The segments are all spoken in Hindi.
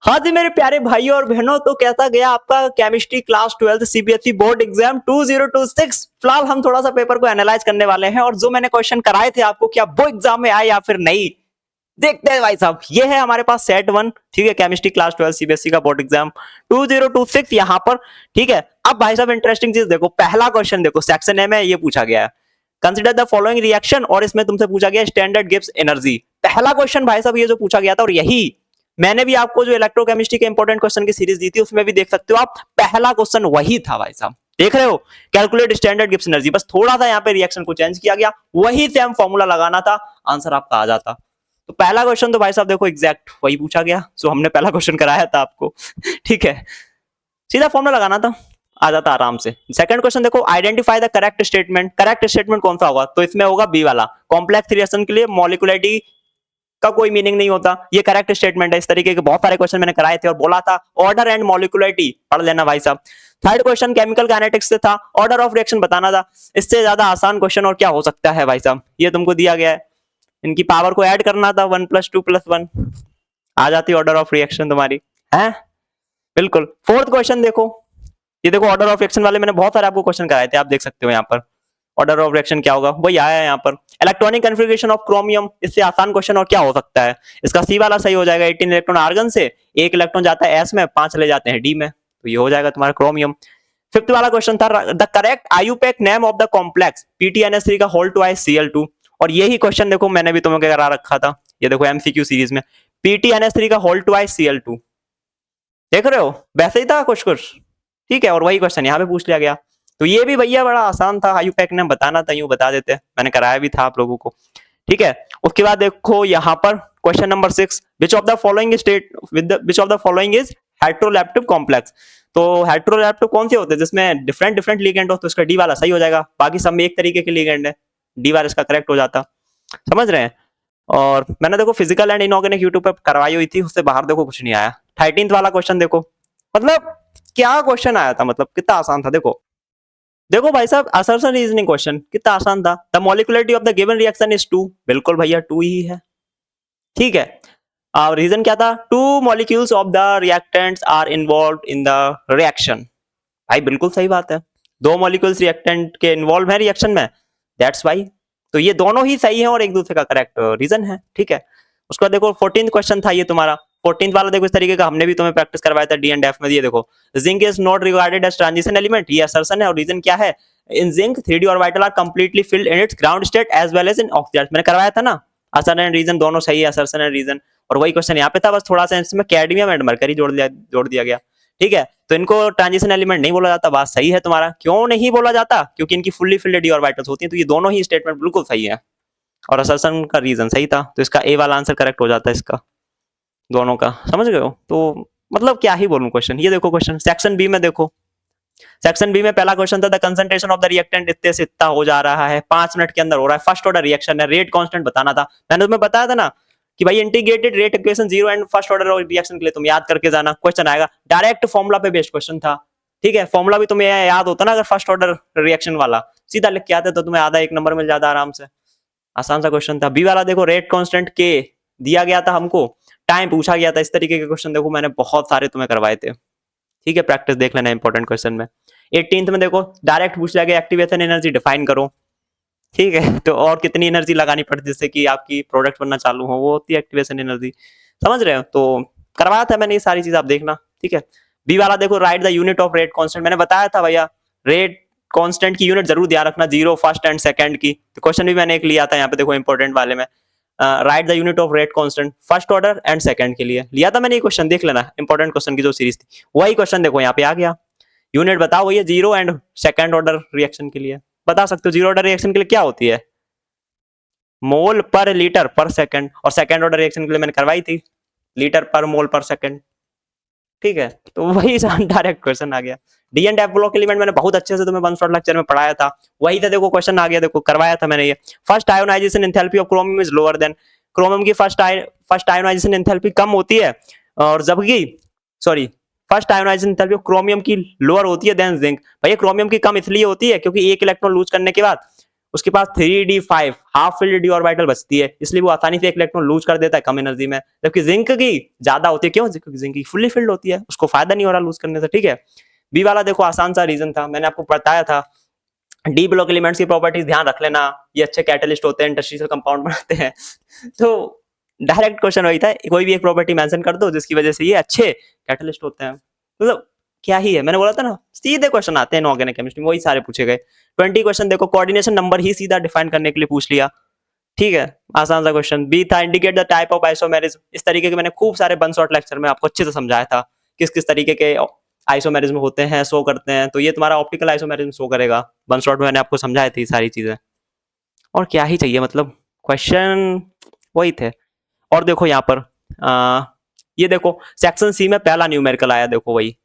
हाँ जी मेरे प्यारे भाइयों और बहनों, तो कैसा गया आपका chemistry class 12 CBSE board exam 2026। फिलहाल हम थोड़ा सा पेपर को एनालाइज करने वाले हैं और जो मैंने क्वेश्चन कराए थे आपको, क्या वो एग्जाम में आए या फिर नहीं, देखते हैं भाई साहब। ये है हमारे पास सेट 1, ठीक है, केमिस्ट्री क्लास 12 सीबीएसई का बोर्ड एग्जाम 2026 यहाँ पर, ठीक है। अब भाई साहब इंटरेस्टिंग चीज देखो, पहला क्वेश्चन देखो, सेक्शन ए में ये पूछा गया है, कंसिडर द फॉलोइंग रिएक्शन, और इसमें तुमसे पूछा गया स्टैंडर्ड गिब्स एनर्जी। पहला क्वेश्चन भाई साहब ये जो पूछा गया था, और यही मैंने भी आपको जो इलेक्ट्रोकेमिस्ट्री के इंपॉर्टेंट क्वेश्चन की सीरीज दी थी उसमें भी देख सकते हो आप, पहला क्वेश्चन वही था भाई साहब। देख रहे हो, कैलकुलेट स्टैंडर्ड गिब्स एनर्जी, बस थोड़ा सा यहाँ पे रिएक्शन को चेंज किया गया, वही सेम फॉर्मूला लगाना था, आंसर आपका आ जाता। तो पहला क्वेश्चन तो भाई साहब देखो एग्जैक्ट वही पूछा गया जो हमने पहला क्वेश्चन कराया था आपको ठीक है, सीधा फॉर्मूला लगाना था, आ जाता आराम से। सेकंड क्वेश्चन देखो, identify the correct statement. Correct statement कौन सा होगा, तो इसमें होगा बी वाला, कॉम्प्लेक्स रिएक्शन के लिए मॉलिक्यूलरिटी का कोई मीनिंग नहीं होता, ये करेक्ट स्टेटमेंट है। इस तरीके के बहुत सारे क्वेश्चन मैंने कराए थे और बोला था ऑर्डर एंड मॉलिक्यूलरिटी पढ़ लेना भाई साहब। थर्ड क्वेश्चन केमिकल काइनेटिक्स से था, ऑर्डर ऑफ रिएक्शन बताना था। इससे ज्यादा आसान क्वेश्चन और क्या हो सकता है भाई साहब, ये तुमको दिया गया है, इनकी पावर को ऐड करना था, 1 + 2 + 1 आ जाती ऑर्डर ऑफ रिएक्शन तुम्हारी है, बिल्कुल। फोर्थ क्वेश्चन देखो, ये देखो ऑर्डर ऑफ रिएक्शन वाले मैंने बहुत सारे आपको क्वेश्चन कराए थे, आप देख सकते हो यहाँ पर ऑर्डर ऑफ रिएक्शन क्या होगा, वही आया है यहाँ पर। इलेक्ट्रॉनिक कन्फिगरेशन ऑफ क्रोमियम, इससे आसान क्वेश्चन और क्या हो सकता है, इसका सी वाला सही हो जाएगा। 18 इलेक्ट्रॉन आर्गन से, 1 इलेक्ट्रॉन जाता है एस में, 5 ले जाते हैं डी में, तो ये हो जाएगा तुम्हारा क्रोमियम। फिफ्थ वाला क्वेश्चन था, the correct IUPAC name of the complex PTNS3 का होल्ड ट्वाइस Cl2, और यही क्वेश्चन देखो मैंने भी तुम्हें करा रखा था, ये देखो MCQ सीरीज में, PTNS3 का होल्ड ट्वाइस Cl2, देख रहे हो, वैसे ही था कुछ कुछ, ठीक है। और वही क्वेश्चन यहाँ पे पूछ लिया गया, तो ये भी भैया बड़ा आसान था, आयुपैक नेम बताना था, यूं बता देते, मैंने कराया भी था आप लोगों को, ठीक है। उसके बाद देखो यहाँ पर question number 6, which of the following state which of the following is heteroleptic complex. तो हेटेरोलैप्टिव कौन से होते हैं जिसमें डिफरेंट डिफरेंट लिगेंड हो, तो इसका डी वाला सही हो जाएगा, बाकी सब में एक तरीके के लिगेंड है, डी वाला इसका करेक्ट हो जाता, समझ रहे हैं। और मैंने देखो फिजिकल एंड इनऑर्गेनिक यूट्यूब पे करवाई हुई थी, उससे बाहर देखो कुछ नहीं आया। 13th वाला क्वेश्चन देखो, मतलब क्या क्वेश्चन आया था, मतलब कितना आसान था, देखो देखो भाई साहब, असर्शन रीजनिंग क्वेश्चन कितना आसान था। The molecularity of the given reaction is 2, बिल्कुल भैया 2 ही है, ठीक है। और रीजन क्या था, 2 molecules of the reactants are involved in the reaction, भाई बिल्कुल सही बात है, 2 मॉलिक्यूल्स रिएक्टेंट के इन्वॉल्व है रिएक्शन में, दैट्स वाई, तो ये दोनों ही सही है और एक दूसरे का करेक्ट रीजन है, ठीक है। उसके बाद देखो 14th क्वेश्चन था ये तुम्हारा, 14th वाला देखो इस तरीके का हमने भी तुम्हें प्रैक्टिस करवाया था डी एंड एफ में। ये देखो, zinc is not regarded as transition element, ये असर्शन है, और रीजन क्या है, in zinc 3d orbital are completely filled in its ground state as well as in oxygen, मैंने करवाया था ना, असर्शन एंड रीजन दोनों सही है, असर्शन एंड रीजन, और वही क्वेश्चन यहाँ पे था, बस थोड़ा सा इसमें कैडमियम एंड मरकरी जोड़ दिया गया, ठीक है। तो इनको ट्रांजिशन एलिमेंट नहीं बोला जाता, बात सही है तुम्हारा, क्यों नहीं बोला जाता, क्योंकि इनकी फुल्ली फिल्ड डी ऑर्बिटल्स होती हैं, तो ये दोनों ही स्टेटमेंट बिल्कुल सही है, और असर्शन का रीजन सही था, तो इसका ए वाला आंसर करेक्ट हो जाता है इसका, दोनों का, समझ गए हो। तो मतलब क्या ही बोलूं क्वेश्चन, ये देखो क्वेश्चन सेक्शन बी में देखो, सेक्शन बी में पहला क्वेश्चन था, the concentration of the reactant इतने से इतना हो जा रहा है, 5 मिनट के अंदर हो रहा है, फर्स्ट ऑर्डर रिएक्शन है, रेट कांस्टेंट बताना था, मैंने तुम्हें बताया था ना कि भाई integrated rate equation 0 and first order reaction के लिए तुम याद करके जाना, क्वेश्चन आएगा, डायरेक्ट फॉर्मूला पे बेस्ड क्वेश्चन था, ठीक है। फॉर्मूला भी तुम्हें याद होता ना, अगर फर्स्ट ऑर्डर रिएक्शन वाला सीधा लिख के आते तो तुम्हें आधा 1 नंबर मिल जाता आराम से, आसान सा क्वेश्चन था। बी वाला देखो, रेट कांस्टेंट के दिया गया था हमको, टाइम पूछा गया था, इस तरीके के क्वेश्चन देखो मैंने बहुत सारे तुम्हें करवाए थे, ठीक है, प्रैक्टिस देख लेना इंपॉर्टेंट क्वेश्चन में। 18th में देखो डायरेक्ट पूछ लिया गया, एक्टिवेशन एनर्जी डिफाइन करो, ठीक है, तो और कितनी एनर्जी लगानी पड़ती है जिससे कि आपकी प्रोडक्ट बनना चालू हो, वो होती है एक्टिवेशन एनर्जी, समझ रहे हो, तो करवाया था मैंने ये सारी चीज, आप देखना, ठीक है। बी वाला देखो, right the unit of rate constant, मैंने बताया था भैया रेट कांस्टेंट की यूनिट जरूर ध्यान रखना, 0 फर्स्ट एंड सेकंड की, तो क्वेश्चन भी मैंने एक लिया था यहाँ पे देखो इंपॉर्टेंट वाले में, right the unit of rate constant first order and second के लिए लिया था मैंने ये क्वेश्चन, देख लेना इंपॉर्टेंट क्वेश्चन की जो सीरीज थी, वही क्वेश्चन देखो यहाँ पे आ गया, यूनिट बताओ ये 0 एंड सेकंड ऑर्डर रिएक्शन के लिए, बता सकते हो 0 ऑर्डर रिएक्शन के लिए क्या होती है, मोल पर लीटर पर सेकंड, और सेकंड ऑर्डर रिएक्शन के लिए मैंने करवाई थी लीटर पर मोल पर सेकंड, ठीक है। तो वही डायरेक्ट क्वेश्चन आ गया। D and F block element मैंने बहुत अच्छे से तुम्हें वन शॉट लेक्चर में पढ़ाया था, वही था देखो क्वेश्चन आ गया, देखो करवाया था मैंने ये, first ionization enthalpy of chromium is lower than, chromium की फर्स्ट आयोनाइजेशन एंथैल्पी कम होती है, और जबकि sorry first ionization enthalpy of chromium की लोअर होती है देन जिंक, भैया क्रोमियम की कम इसलिए होती है क्योंकि 1 इलेक्ट्रॉन लूज करने के बाद उसके पास 3d5 half filled D orbital बचती है, इसलिए वो आसानी से एक इलेक्ट्रॉन लूज कर देता है कम एनर्जी में, जबकि जिंक की ज्यादा होती है। क्यों? जिंक की फुल्ली फिल्ड होती है, उसको फायदा नहीं हो रहा लूज करने से। ठीक है, बी वाला देखो आसान सा रीजन था, मैंने आपको बताया था डी ब्लॉक एलिमेंट्स की प्रॉपर्टीज ध्यान रख लेना, ये अच्छे कैटलिस्ट होते हैं, इंटरस्टिशियल कंपाउंड बनाते हैं। तो डायरेक्ट क्वेश्चन वही था, कोई भी एक प्रॉपर्टी मेंशन कर दो जिसकी वजह से ये अच्छे कैटलिस्ट होते हैं। मतलब क्या ही है, मैंने बोला था ना सीधे क्वेश्चन आते हैं इनऑर्गेनिक केमिस्ट्री में, वही सारे पूछे गए। 20 क्वेश्चन देखो कोऑर्डिनेशन नंबर ही सीधा डिफाइन करने के लिए पूछ लिया। ठीक है, आसान सा क्वेश्चन। बी था indicate the type of isomerism, इस तरीके के मैंने खूब सारे वन शॉट लेक्चर में आपको अच्छे से समझाया था किस किस तरीके के आइसोमेरिज्म होते हैं, शो करते हैं। तो ये तुम्हारा ऑप्टिकल आइसोमेरिज्म शो करेगा, वन शॉट में मैंने आपको समझाई थी सारी चीजें। और क्या ही चाहिए, मतलब क्वेश्चन वही थे। और देखो यहाँ पर ये देखो सेक्शन सी में पहला न्यूमेरिकल आया, देखो वही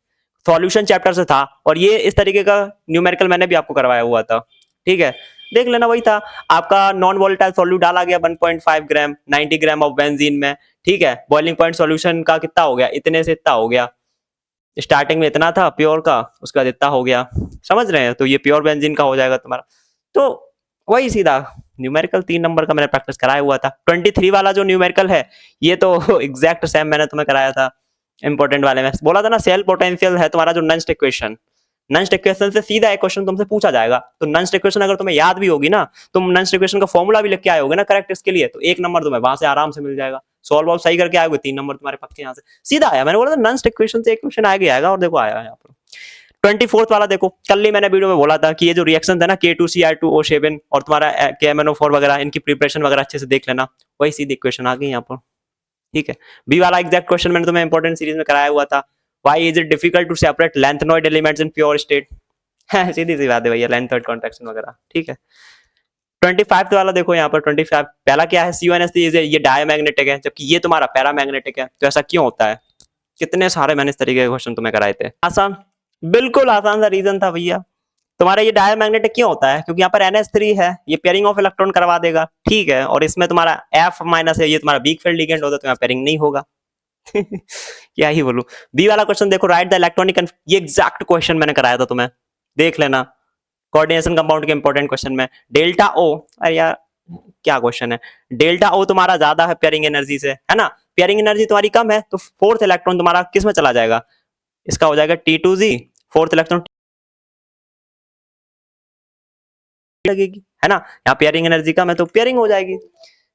सॉल्यूशन चैप्टर से था, और ये इस तरीके का न्यूमेरिकल मैंने भी आपको करवाया हुआ था। ठीक है, देख लेना, वही था आपका नॉन वोलेटाइल सॉल्यूट डाला गया 1.5 ग्राम 90 ग्राम ऑफ बेंजीन में। ठीक है, बॉइलिंग पॉइंट सॉल्यूशन का कितना हो गया, इतने से इतना हो गया, स्टार्टिंग में इतना था प्योर का, उसके बाद इतना हो गया, समझ रहे हैं? तो ये प्योर बेंजीन का हो जाएगा तुम्हारा। तो वही सीधा न्यूमेरिकल 3 नंबर का मैंने प्रैक्टिस कराया हुआ था। 23 वाला जो न्यूमेरिकल है ये तो एग्जैक्ट सेम मैंने तुम्हें कराया था इंपॉर्टेंट वाले में, बोला था ना सेल पोटेंशियल है तुम्हारा जो नंस्ट इक्वेशन, नंस्ट इक्वेशन से सीधा एक क्वेश्चन तुमसे पूछा जाएगा। तो नंस्ट इक्वेशन अगर तुम्हें याद भी होगी ना, तुम नंस्ट इक्वेशन का फॉर्मूला भी लिख के आए होगे ना करेक्ट इसके लिए, तो 1 नंबर तुम्हें वहां से आराम से मिल जाएगा। सॉल्व वॉल्व सही करके आए 3 नंबर तुम्हारे पक्के यहाँ से सीधा आया। मैंने बोला था नंस्ट इक्वेशन से एक क्वेश्चन आगे आएगा, और देखो आया यहाँ पर। 24th वाला देखो, कल ही मैंने वीडियो में बोला था कि ये जो रिएक्शन है ना K2Cr2O7 और तुम्हारा KMnO4 वगैरह, इनकी प्रिपरेशन वगैरह अच्छे से देख लेना, वही सीधी इक्वेशन आ गई यहाँ पर। ठीक है, बी वाला एग्जैक्ट क्वेश्चन मैंने तुम्हें इंपॉर्टेंट सीरीज में कराया हुआ था, why is it difficult to separate lanthanoid elements in pure state. सीधी सी बात है भैया, लेंथनॉइड कॉन्ट्रैक्शन वगैरह। ठीक है, 25 वाला देखो यहाँ पर 25 पहला क्या है, CuNS3 ये डायमैग्नेटिक है, जबकि ये तुम्हारा पैरामैग्नेटिक है। तो ऐसा क्यों होता है? कितने सारे मैंने इस तरीके के क्वेश्चन तुम्हें कराए थे, आसान, बिल्कुल आसान सा रीजन था भैया। तुम्हारा ये डायमैग्नेटिक क्यों होता है? क्योंकि यहाँ पर NH3 है, ये पेयरिंग ऑफ इलेक्ट्रॉन करवा देगा। ठीक है, और इसमें तुम्हारा F- है, ये तुम्हारा वीक फील्ड लिगेंड होता है, तो यहाँ पेयरिंग नहीं होगा। क्या ही बोलूं। बी वाला क्वेश्चन देखो, राइट द इलेक्ट्रॉनिक, ये एग्जैक्ट क्वेश्चन मैंने कराया था तुम्हें, देख लेना। कोऑर्डिनेशन कंपाउंड के इंपॉर्टेंट क्वेश्चन में डेल्टा O, अरे यार क्या क्वेश्चन है, डेल्टा O तुम्हारा ज्यादा है पेयरिंग एनर्जी से, है ना? पेयरिंग एनर्जी तुम्हारी कम है, तो फोर्थ इलेक्ट्रॉन तुम्हारा किस में चला जाएगा? इसका हो जाएगा T2Z, फोर्थ इलेक्ट्रॉन लगेगी, है ना? यहाँ पेयरिंग एनर्जी कम है तो पेयरिंग हो जाएगी,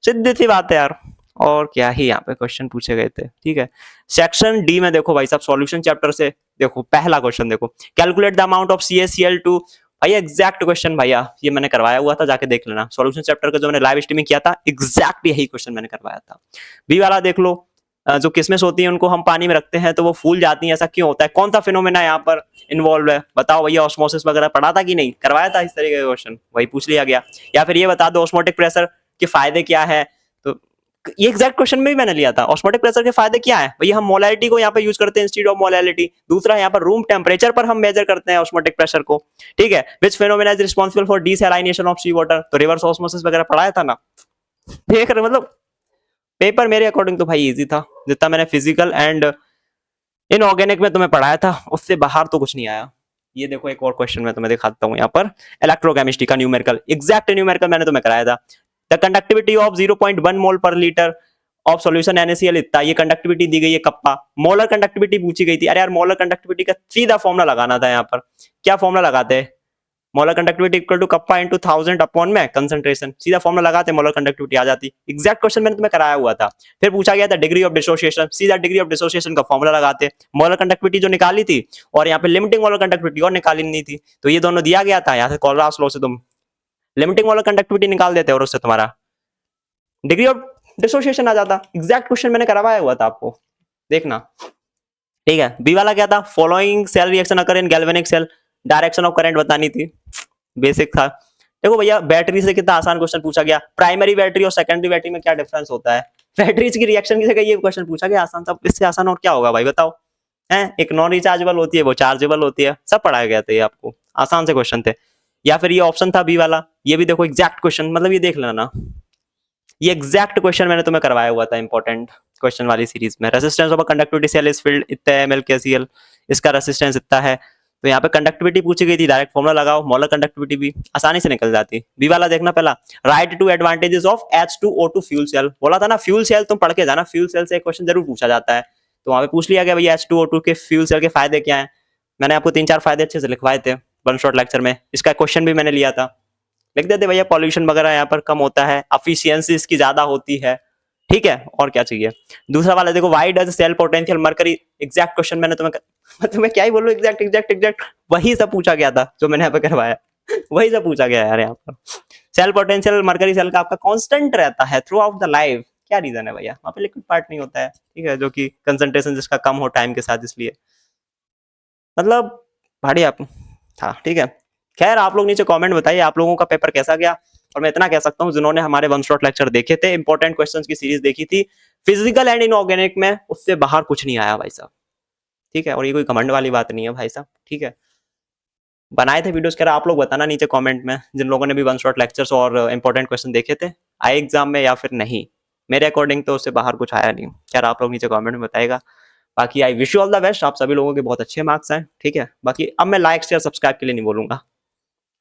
सीधी सी बात है यार। और क्या ही यहाँ पे क्वेश्चन पूछे गए थे। ठीक है, सेक्शन डी में देखो भाई साहब सॉल्यूशन चैप्टर से देखो पहला क्वेश्चन देखो, calculate the amount of CaCl2। भैया एग्जैक्ट क्वेश्चन भैया, ये मैंने करवाया हुआ था, जाके देख लेना। सॉल्यूशन चैप्टर का जो मैंने लाइव स्ट्रीमिंग किया था, एग्जैक्ट यही क्वेश्चन मैंने करवाया था। बी वाला देख लो, जो किस्में होती हैं उनको हम पानी में रखते हैं तो वो फूल जाती हैं, ऐसा क्यों होता है? कौन सा फिनोमेना यहाँ पर इन्वॉल्व है? बताओ भैया, ऑस्मोसिस वगैरह पढ़ा था कि नहीं? करवाया था इस तरीके का क्वेश्चन, वही पूछ लिया गया। या फिर ये बता दो ऑस्मोटिक प्रेशर के फायदे क्या है? तो ये एग्जैक्ट क्वेश्चन में भी मैंने लिया था, ऑस्मोटिक प्रेशर के फायदे क्या है भैया? हम मोलैलिटी को यहाँ पे यूज करते हैं इंस्टेड ऑफ मोलैलिटी। दूसरा यहाँ पर रूम टेम्परेचर पर हम मेजर करते हैं ऑस्मोटिक प्रेशर को। ठीक है, which phenomena is responsible for desalination of sea water? तो रिवर्स ऑस्मोसिस वगैरह पढ़ाया था ना, देख रहे मतलब पेपर मेरे अकॉर्डिंग तो भाई इजी था, जितना मैंने फिजिकल एंड इनऑर्गेनिक में तुम्हें पढ़ाया था उससे बाहर तो कुछ नहीं आया। ये देखो एक और क्वेश्चन मैं तुम्हें दिखाता हूँ यहाँ पर, इलेक्ट्रोकेमिस्ट्री का न्यूमेरिकल, एग्जैक्ट न्यूमेरिकल मैंने तुम्हें कराया था। द कंडक्टिविटी ऑफ 0.1 मोल पर लीटर ऑफ सॉल्यूशन NaCl इतना, ये कंडक्टिविटी दी गई है कप्पा। मोलर कंडक्टिविटी पूछी गई थी, अरे यार मोलर कंडक्टिविटी का सीधा फॉर्मूला लगाना था यहाँ पर। क्या फॉर्मूला लगाते हैं? Molar conductivity equal to kappa into 1000 upon में कंसंट्रेशन, सीधा फॉर्मूला लगाते मोलर कंडक्टिविटी आ जाती। एग्जैक्ट क्वेश्चन मैंने तुम्हें कराया हुआ था। फिर पूछा गया था डिग्री ऑफ डिसोसिएशन, सीधा डिग्री ऑफ डिसोसिएशन का फॉर्मूला लगाते, मोलर कंडक्टिविटी जो निकाली थी और यहाँ पे लिमिटिंग मोलर कंडक्टिविटी और निकाली नहीं थी, तो ये दोनों दिया गया था। यहाँ से कोलरास लॉ से तुम लिमिटिंग मोलर कंडक्टिविटी निकाल देते और उससे तुम्हारा डिग्री ऑफ डिसोसिएशन आ जाता। एग्जैक्ट क्वेश्चन मैंने करवाया हुआ था आपको, देखना। ठीक है, बी वाला क्या था, following cell reaction occur in galvanic cell, direction of current बतानी थी, बेसिक था। देखो भैया बैटरी से कितना आसान क्वेश्चन पूछा गया, प्राइमरी बैटरी और सेकेंडरी बैटरी में क्या डिफरेंस होता है? बैटरीज की रिएक्शन की जगह ये क्वेश्चन पूछा गया आसान सा, इससे आसान और क्या होगा भाई बताओ? हैं, एक नॉन रिचार्जेबल होती है, वो चार्जेबल होती है, सब पढ़ाया गया था ये आपको, आसान से क्वेश्चन थे। या फिर ये ऑप्शन था बी वाला, ये भी देखो एग्जैक्ट क्वेश्चन, मतलब ये देख लेना, ये एग्जैक्ट क्वेश्चन मैंने तुम्हें करवाया हुआ था इंपॉर्टेंट क्वेश्चन वाली सीरीज में। Resistance of a conductivity cell is filled इतना ml/Kcl, इसका रेजिस्टेंस इतना है। तो यहाँ पे कंडक्टिविटी पूछी गई थी, डायरेक्ट फॉर्मुला लगाओ, मोलर कंडक्टिविटी भी आसानी से निकल जाती। बी वाला देखना पहला, write two advantages of H2O2 fuel cell. बोला था ना फ्यूल सेल तुम पढ़ के जाना, फ्यूल सेल से एक क्वेश्चन जरूर पूछा जाता है। तो वहां पे पूछ लिया गया भैया H2O2 के फ्यूल सेल के फायदे क्या है। मैंने आपको 3-4 फायदे अच्छे से लिखवाए थे वन शॉट लेक्चर में, इसका क्वेश्चन भी मैंने लिया था। लिख देते भैया पॉल्यूशन वगैरह यहाँ पर कम होता है, एफिशिएंसी इसकी ज्यादा होती है, ठीक है, और क्या चाहिए। दूसरा वाला देखो, why does cell potential mercury, exact question मैंने तुम्हें क्या ही बोलूं, एग्जैक्ट वही सब पूछा गया था जो मैंने यहाँ पे करवाया, वही सब पूछा गया यार यहाँ पर। सेल पोटेंशियल मरकरी सेल का आपका कांस्टेंट रहता है थ्रू आउट द लाइफ, क्या रीजन है भैया, वहां पे लिक्विड पार्ट नहीं होता है, ठीक है, जो कि कंसंट्रेशन जिसका कम हो टाइम के साथ, इसलिए मतलब भाड़ी आप था, ठीक है। खैर आप लोग नीचे कमेंट बताइए आप लोगों का पेपर कैसा गया। और मैं इतना कह सकता हूँ जिन्होंने हमारे वन शॉट लेक्चर देखे थे, इंपॉर्टेंट क्वेश्चंस की सीरीज देखी थी फिजिकल एंड इनऑर्गेनिक में, उससे बाहर कुछ नहीं आया भाई साहब, ठीक है। और ये कोई कमेंट वाली बात नहीं है भाई साहब, ठीक है। बनाए थे वीडियोस, कह रहा आप लोग बताना नीचे कमेंट में जिन लोगों ने भी वन शॉट लेक्चर्स और इंपॉर्टेंट क्वेश्चन देखे थे, आए एग्जाम में या फिर नहीं। मेरे अकॉर्डिंग तो उससे बाहर कुछ आया नहीं, खैर आप लोग नीचे कमेंट में बताएगा। बाकी I wish you all the best, आप सभी लोगों के बहुत अच्छे मार्क्स आए, ठीक है। बाकी अब मैं लाइक शेयर सब्सक्राइब के लिए नहीं बोलूंगा,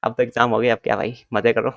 अब तो एग्जाम हो गया, अब क्या भाई मजे करो।